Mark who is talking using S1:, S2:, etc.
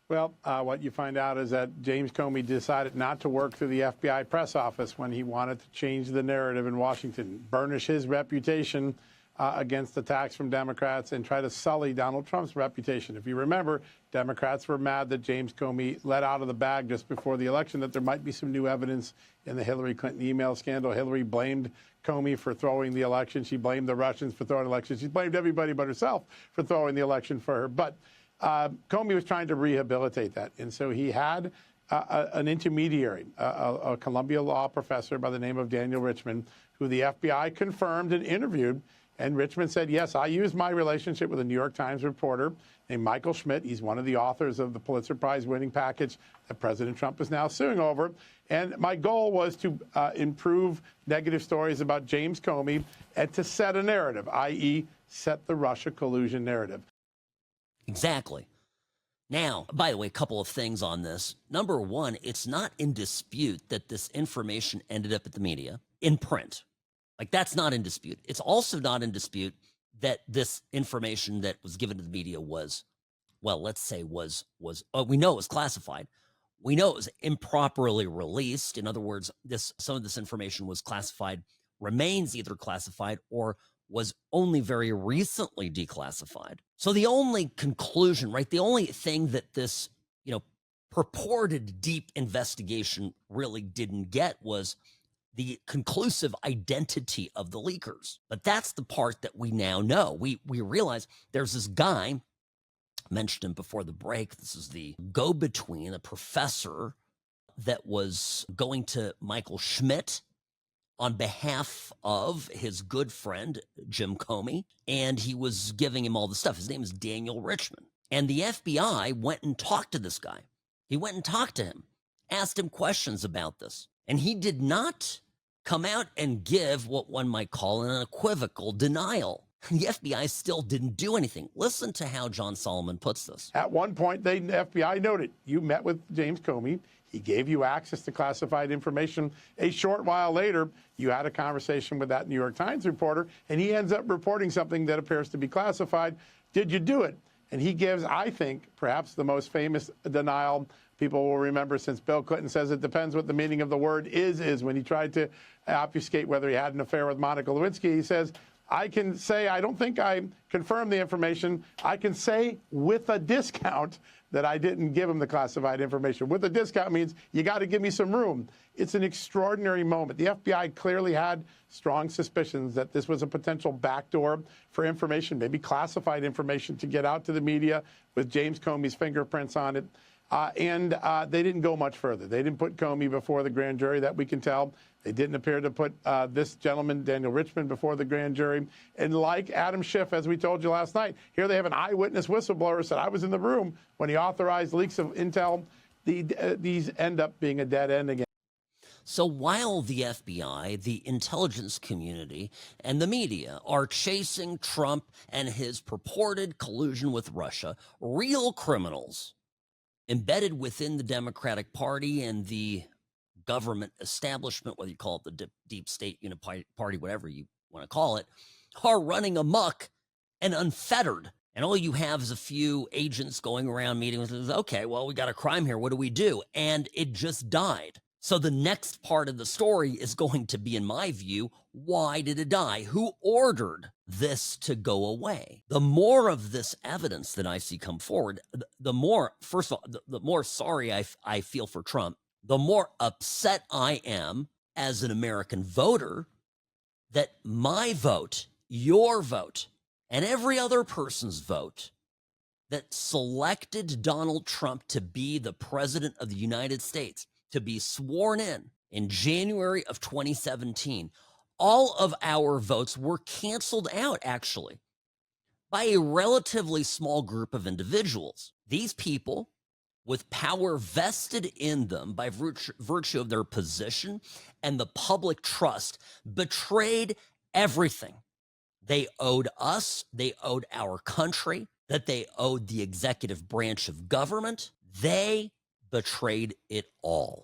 S1: Well, what you find out is that James Comey decided not to work through the FBI press office when he wanted to change the narrative in Washington, burnish his reputation against attacks from Democrats, and try to sully Donald Trump's reputation. If you remember, Democrats were mad that James Comey let out of the bag just before the election that there might be some new evidence in the Hillary Clinton email scandal. Hillary blamed Comey for throwing the election. She blamed the Russians for throwing the election. She blamed everybody but herself for throwing the election for her. But Comey was trying to rehabilitate that. And so he had an intermediary, a Columbia law professor by the name of Daniel Richman, who the FBI confirmed and interviewed. And Richman said, yes, I used my relationship with a New York Times reporter named Michael Schmidt. He's one of the authors of the Pulitzer Prize winning package that President Trump is now suing over. And my goal was to improve negative stories about James Comey and to set a narrative, i.e., set the Russia collusion narrative.
S2: Exactly. Now, by the way, a couple of things on this. Number one, it's not in dispute that this information ended up at the media in print. Like, that's not in dispute. It's also not in dispute that this information that was given to the media was, well, let's say we know it was classified. We know it was improperly released. In other words, some of this information was classified, remains either classified, or was only very recently declassified. So the only conclusion, right, the only thing that this, purported deep investigation really didn't get was the conclusive identity of the leakers. But that's the part that we now know. We realize there's this guy, I mentioned him before the break. This is the go-between, a professor that was going to Michael Schmidt on behalf of his good friend, Jim Comey, and he was giving him all the stuff. His name is Daniel Richman. And the FBI went and talked to this guy. He went and talked to him, asked him questions about this. And he did not come out and give what one might call an unequivocal denial. The FBI still didn't do anything. Listen to how John Solomon puts this.
S1: At one point, the FBI noted, you met with James Comey. He gave you access to classified information. A short while later, you had a conversation with that New York Times reporter, and he ends up reporting something that appears to be classified. Did you do it? And he gives, I think, perhaps the most famous denial people will remember, since Bill Clinton says it depends what the meaning of the word is when he tried to obfuscate whether he had an affair with Monica Lewinsky. He says, I can say, I don't think I confirmed the information. I can say with a discount that I didn't give him the classified information. With a discount means you got to give me some room. It's an extraordinary moment. The FBI clearly had strong suspicions that this was a potential backdoor for information, maybe classified information, to get out to the media with James Comey's fingerprints on it. And they didn't go much further. They didn't put Comey before the grand jury, that we can tell. They didn't appear to put this gentleman, Daniel Richman, before the grand jury. And like Adam Schiff, as we told you last night, here they have an eyewitness whistleblower who said, I was in the room when he authorized leaks of intel. These end up being a dead end again.
S2: So while the FBI, the intelligence community, and the media are chasing Trump and his purported collusion with Russia, real criminals embedded within the Democratic Party and the government establishment, whether you call it the deep state party, whatever you want to call it, are running amok and unfettered. And all you have is a few agents going around meeting with, okay, well, we got a crime here. What do we do? And it just died. So the next part of the story is going to be, in my view, why did it die? Who ordered this to go away? The more of this evidence that I see come forward, the more, first of all, the more sorry I feel for Trump, the more upset I am as an American voter that my vote, your vote, and every other person's vote that selected Donald Trump to be the president of the United States, to be sworn in January of 2017, all of our votes were canceled out, actually, by a relatively small group of individuals. These people, with power vested in them by virtue of their position and the public trust, betrayed everything they owed us, they owed our country, that they owed the executive branch of government. They betrayed it all.